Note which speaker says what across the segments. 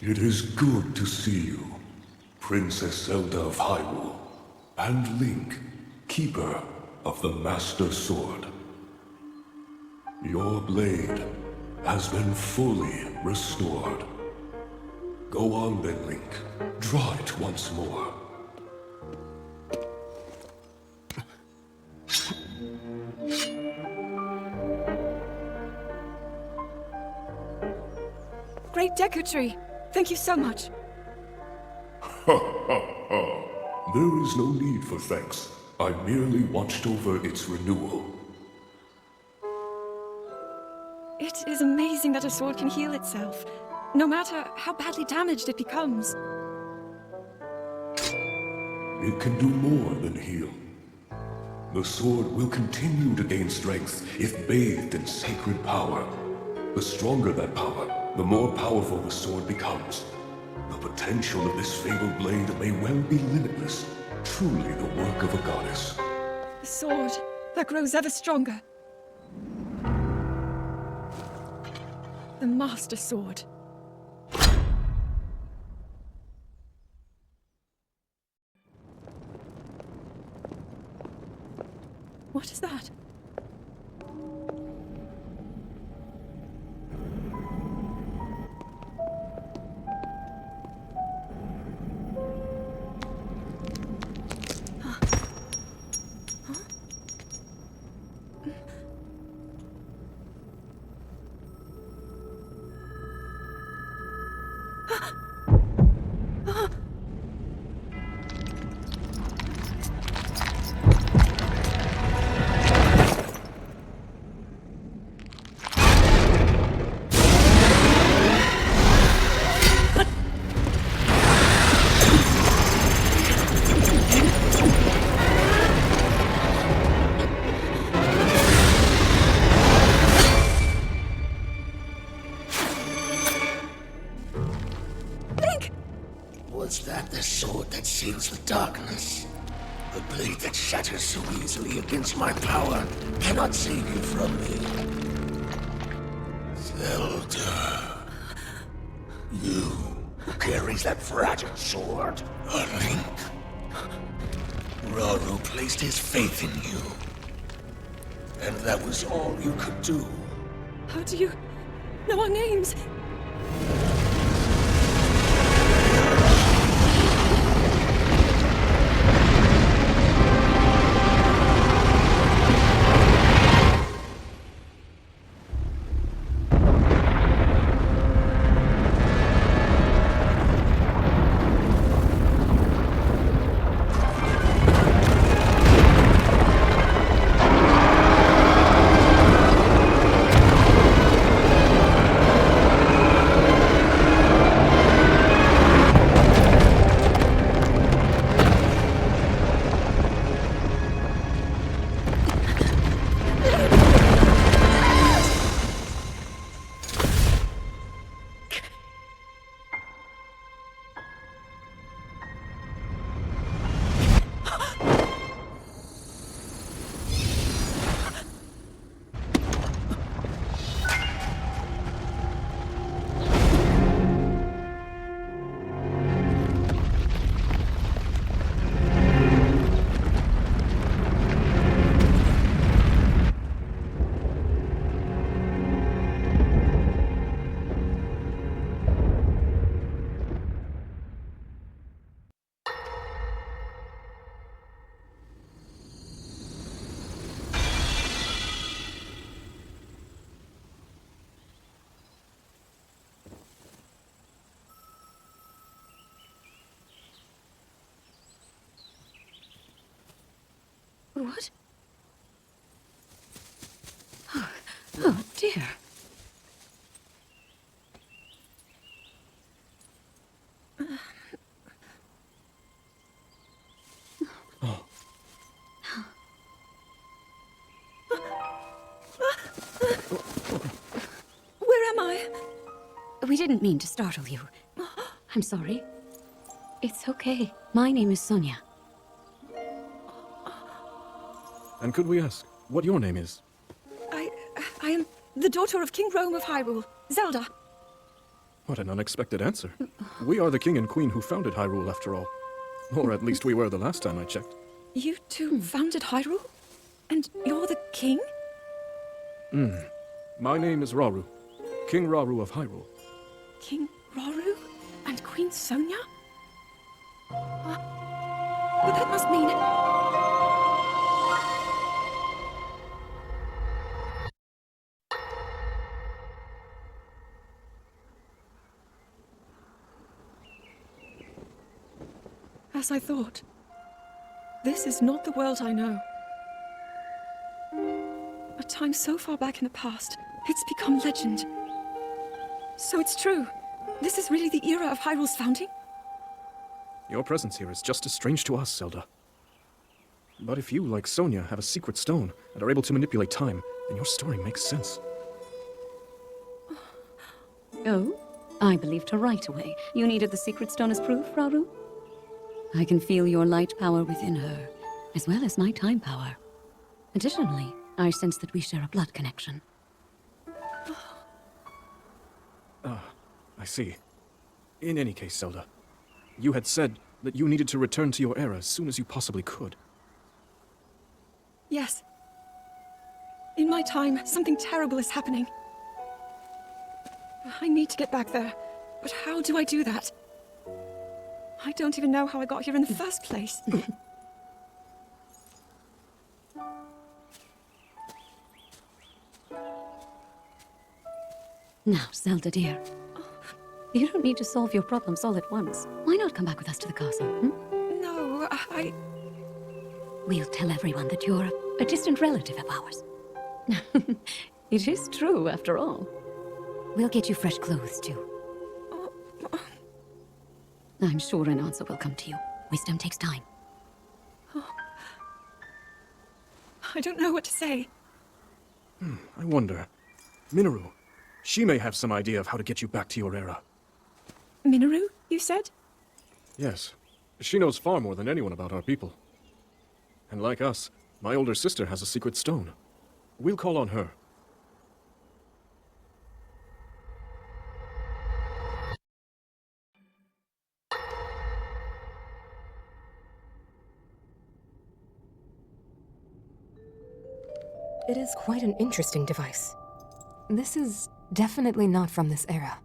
Speaker 1: It is good to see you, Princess Zelda of Hyrule, and Link, Keeper of the Master Sword. Your blade has been fully restored. Go on then, Link. Draw it once more.
Speaker 2: Great Deku-Tree! Thank you so much.
Speaker 1: There is no need for thanks. I merely watched over its renewal.
Speaker 2: It is amazing that a sword can heal itself, no matter how badly damaged it becomes.
Speaker 1: It can do more than heal. The sword will continue to gain strength if bathed in sacred power. The stronger that power, the more powerful the sword becomes. The potential of this fabled blade may well be limitless, truly the work of a goddess.
Speaker 2: A sword that grows ever stronger. The Master Sword. What is that?
Speaker 3: Was that the sword that seals the darkness? The blade that shatters so easily against my power cannot save you from me. Zelda. You who carries that fragile sword. A Link. Rauru placed his faith in you. And that was all you could do.
Speaker 2: How do you know our names? What? Oh dear. Where am I?
Speaker 4: We didn't mean to startle you. I'm sorry. It's okay. My name is Sonia.
Speaker 5: And could we ask what your name is?
Speaker 2: I am the daughter of King Rome of Hyrule, Zelda.
Speaker 5: What an unexpected answer. We are the king and queen who founded Hyrule, after all. Or at least we were the last time I checked.
Speaker 2: You two founded Hyrule? And you're the king?
Speaker 5: My name is Rauru, King Rauru of Hyrule.
Speaker 2: King Rauru? And Queen Sonia? But that must mean... As I thought. This is not the world I know. A time so far back in the past, it's become legend. So it's true. This is really the era of Hyrule's founding?
Speaker 5: Your presence here is just as strange to us, Zelda. But if you, like Sonia, have a secret stone and are able to manipulate time, then your story makes sense.
Speaker 4: Oh? I believed her right away. You needed the secret stone as proof, Rauru? I can feel your light power within her, as well as my time power. Additionally, I sense that we share a blood connection.
Speaker 5: I see. In any case, Zelda, you had said that you needed to return to your era as soon as you possibly could.
Speaker 2: Yes. In my time, something terrible is happening. I need to get back there. But how do I do that? I don't even know how I got here in the first place.
Speaker 4: Now, Zelda dear, you don't need to solve your problems all at once. Why not come back with us to the castle,
Speaker 2: No,
Speaker 4: We'll tell everyone that you're a distant relative of ours. It is true, after all. We'll get you fresh clothes, too. I'm sure an answer will come to you. Wisdom takes time.
Speaker 2: I don't know what to say.
Speaker 5: I wonder. Minoru, she may have some idea of how to get you back to your era.
Speaker 2: Minoru, you said?
Speaker 5: Yes. She knows far more than anyone about our people. And like us, my older sister has a secret stone. We'll call on her.
Speaker 6: It is quite an interesting device. This is definitely not from this era.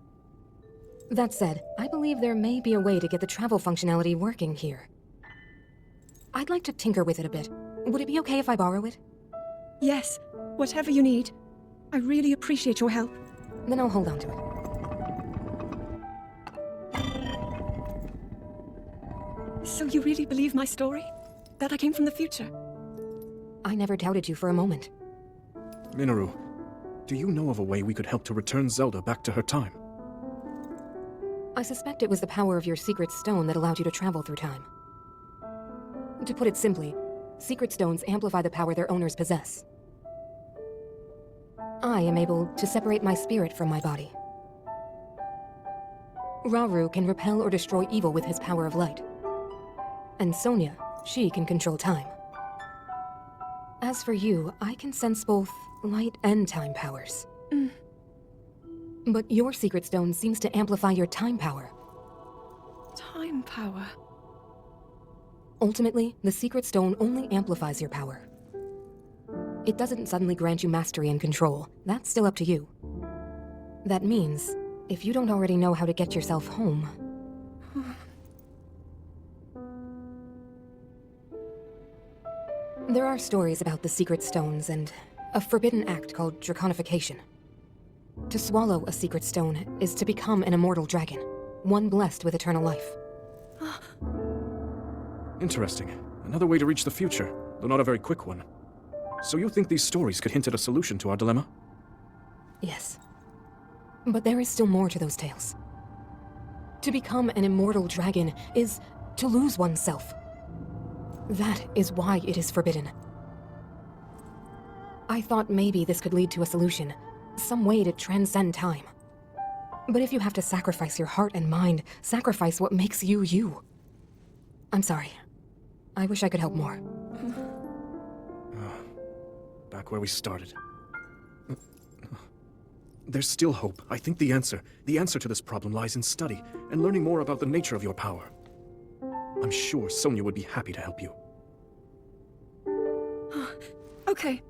Speaker 6: That said, I believe there may be a way to get the travel functionality working here. I'd like to tinker with it a bit. Would it be okay if I borrow it?
Speaker 2: Yes, whatever you need. I really appreciate your help.
Speaker 6: Then I'll hold on to it.
Speaker 2: So you really believe my story? That I came from the future?
Speaker 6: I never doubted you for a moment.
Speaker 5: Minoru, do you know of a way we could help to return Zelda back to her time?
Speaker 6: I suspect it was the power of your secret stone that allowed you to travel through time. To put it simply, secret stones amplify the power their owners possess. I am able to separate my spirit from my body. Rauru can repel or destroy evil with his power of light. And Sonia, she can control time. As for you, I can sense both light and time powers. But your secret stone seems to amplify your time power.
Speaker 2: Time power?
Speaker 6: Ultimately, the secret stone only amplifies your power. It doesn't suddenly grant you mastery and control. That's still up to you. That means, if you don't already know how to get yourself home... There are stories about the secret stones and a forbidden act called draconification. To swallow a secret stone is to become an immortal dragon, one blessed with eternal life.
Speaker 5: Interesting. Another way to reach the future, though not a very quick one. So you think these stories could hint at a solution to our dilemma?
Speaker 6: Yes. But there is still more to those tales. To become an immortal dragon is to lose oneself. That is why it is forbidden. I thought maybe this could lead to a solution, some way to transcend time. But if you have to sacrifice your heart and mind, sacrifice what makes you you. I'm sorry. I wish I could help more.
Speaker 5: Back where we started. There's still hope. I think the answer to this problem lies in study and learning more about the nature of your power. I'm sure Sonia would be happy to help you.
Speaker 2: Okay.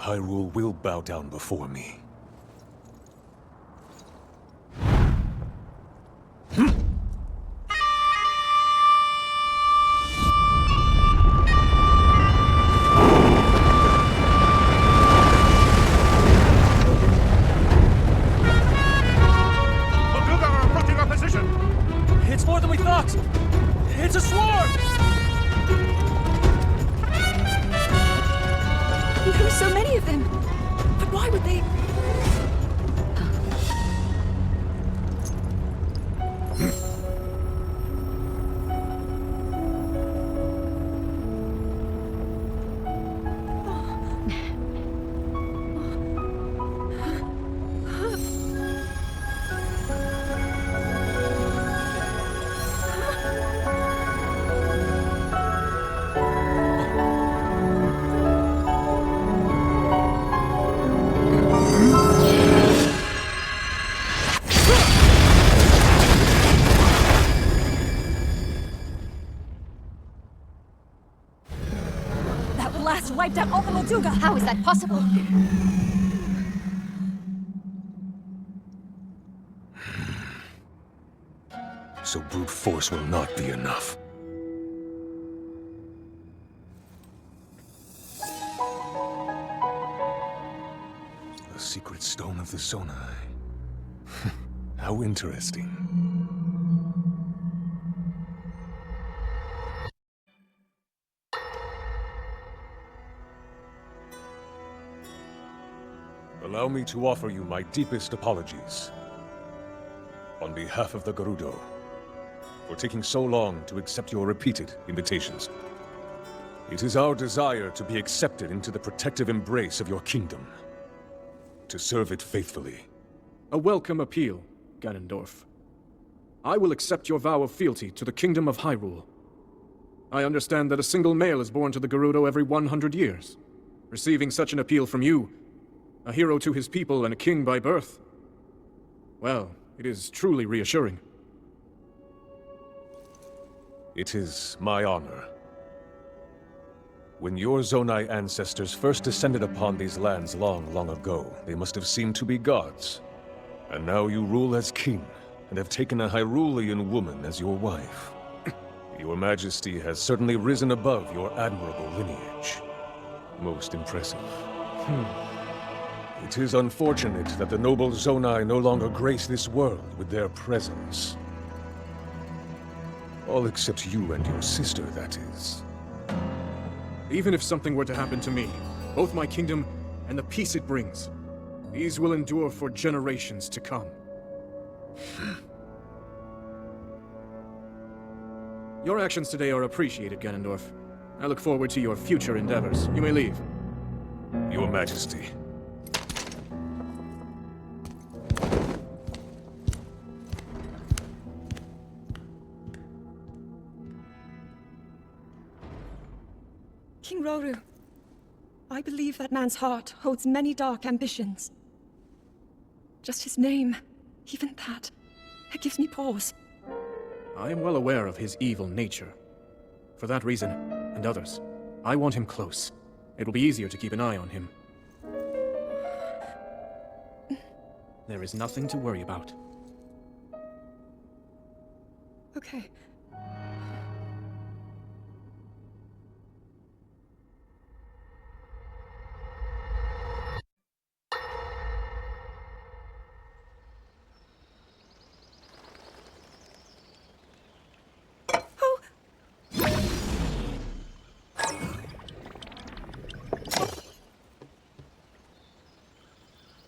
Speaker 1: Hyrule will bow down before me.
Speaker 7: It's more than we thought! It's a swarm!
Speaker 2: There are so many of them. But why would they...
Speaker 8: That blast wiped out all the Molduga! How is that possible?
Speaker 1: So brute force will not be enough. The secret stone of the Zonai. How interesting. Allow me to offer you my deepest apologies. On behalf of the Gerudo, for taking so long to accept your repeated invitations. It is our desire to be accepted into the protective embrace of your kingdom. To serve it faithfully.
Speaker 5: A welcome appeal, Ganondorf. I will accept your vow of fealty to the Kingdom of Hyrule. I understand that a single male is born to the Gerudo every 100 years. Receiving such an appeal from you, a hero to his people and a king by birth, well, it is truly reassuring.
Speaker 1: It is my honor. When your Zonai ancestors first descended upon these lands long, long ago, they must have seemed to be gods. And now you rule as king, and have taken a Hyrulean woman as your wife. Your Majesty has certainly risen above your admirable lineage. Most impressive. It is unfortunate that the noble Zonai no longer grace this world with their presence. All except you and your sister, that is.
Speaker 5: Even if something were to happen to me, both my kingdom and the peace it brings, these will endure for generations to come. Your actions today are appreciated, Ganondorf. I look forward to your future endeavors. You may leave.
Speaker 1: Your Majesty.
Speaker 2: King Roru, I believe that man's heart holds many dark ambitions. Just his name, even that, it gives me pause.
Speaker 5: I am well aware of his evil nature. For that reason, and others, I want him close. It will be easier to keep an eye on him. There is nothing to worry about.
Speaker 2: Okay.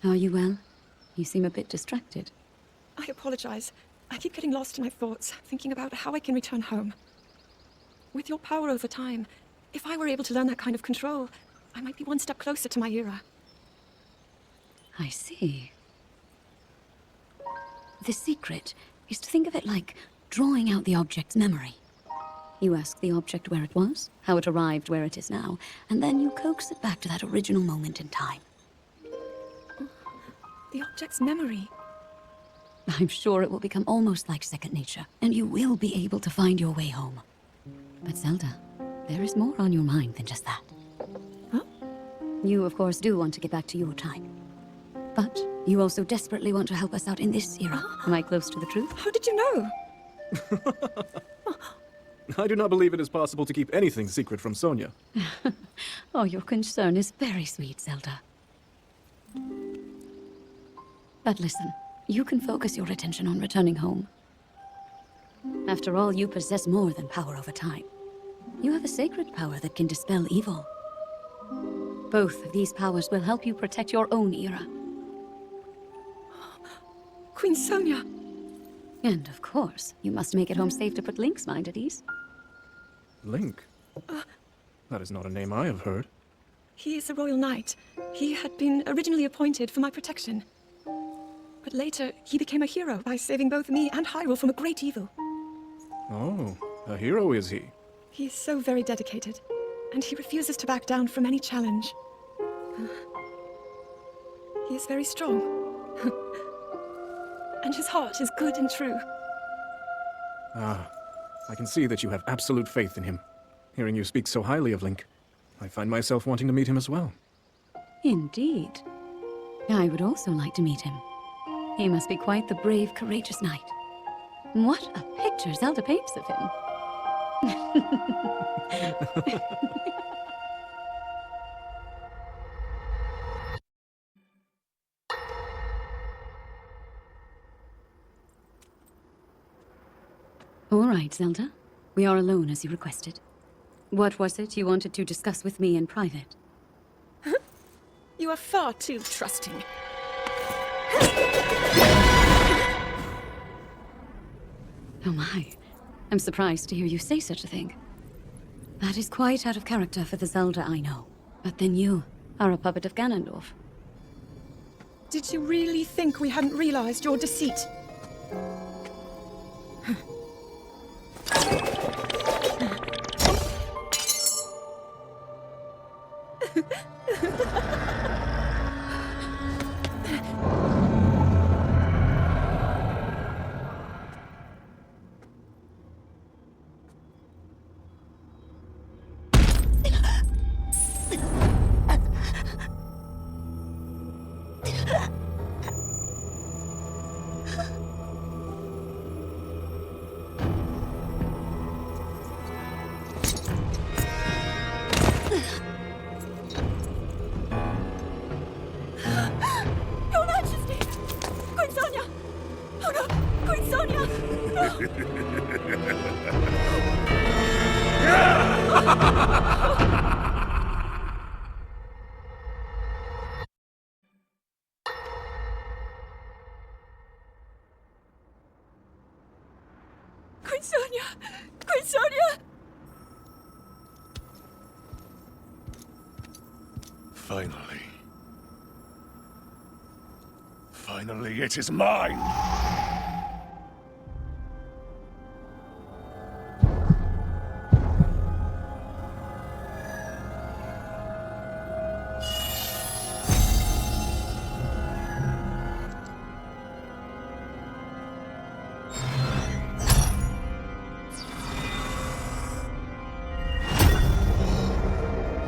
Speaker 4: Are you well? You seem a bit distracted.
Speaker 2: I apologize. I keep getting lost in my thoughts, thinking about how I can return home. With your power over time, if I were able to learn that kind of control, I might be one step closer to my era.
Speaker 4: I see. The secret is to think of it like drawing out the object's memory. You ask the object where it was, how it arrived where it is now, and then you coax it back to that original moment in time.
Speaker 2: The object's memory.
Speaker 4: I'm sure it will become almost like second nature, and you will be able to find your way home. But Zelda, there is more on your mind than just that.
Speaker 2: Huh?
Speaker 4: You, of course, do want to get back to your time. But you also desperately want to help us out in this era. Am I close to the truth?
Speaker 2: How did you know?
Speaker 5: I do not believe it is possible to keep anything secret from Sonia.
Speaker 4: Oh, your concern is very sweet, Zelda. But listen, you can focus your attention on returning home. After all, you possess more than power over time. You have a sacred power that can dispel evil. Both of these powers will help you protect your own era.
Speaker 2: Queen Sonia.
Speaker 4: And of course, you must make it home safe to put Link's mind at ease.
Speaker 5: Link? That is not a name I have heard.
Speaker 2: He is a royal knight. He had been originally appointed for my protection. But later, he became a hero by saving both me and Hyrule from a great evil.
Speaker 5: Oh, a hero is he?
Speaker 2: He is so very dedicated, and he refuses to back down from any challenge. He is very strong. And his heart is good and true.
Speaker 5: Ah, I can see that you have absolute faith in him. Hearing you speak so highly of Link, I find myself wanting to meet him as well.
Speaker 4: Indeed. I would also like to meet him. He must be quite the brave, courageous knight. What a picture Zelda paints of him. All right, Zelda. We are alone as you requested. What was it you wanted to discuss with me in private?
Speaker 2: You are far too trusting.
Speaker 4: Oh my. I'm surprised to hear you say such a thing. That is quite out of character for the Zelda I know. But then you are a puppet of Ganondorf.
Speaker 2: Did you really think we hadn't realized your deceit? Your Majesty! Queen Sonia! Oh no! Queen Sonia! Queen Sonia! Queen Sonia!
Speaker 3: Finally. Finally, it is mine!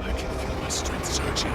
Speaker 3: I can feel my strength surging.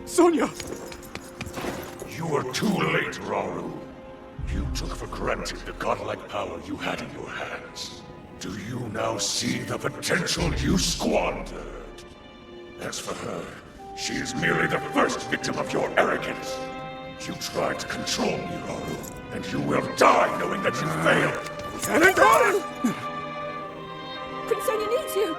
Speaker 5: Sonia!
Speaker 1: You are too late, Rauru. You took for granted the godlike power you had in your hands. Do you now see the potential you squandered? As for her, she is merely the first victim of your arrogance. You tried to control me, Rauru, and you will die knowing that you failed.
Speaker 5: Cannon!
Speaker 2: Prince Sonia needs you!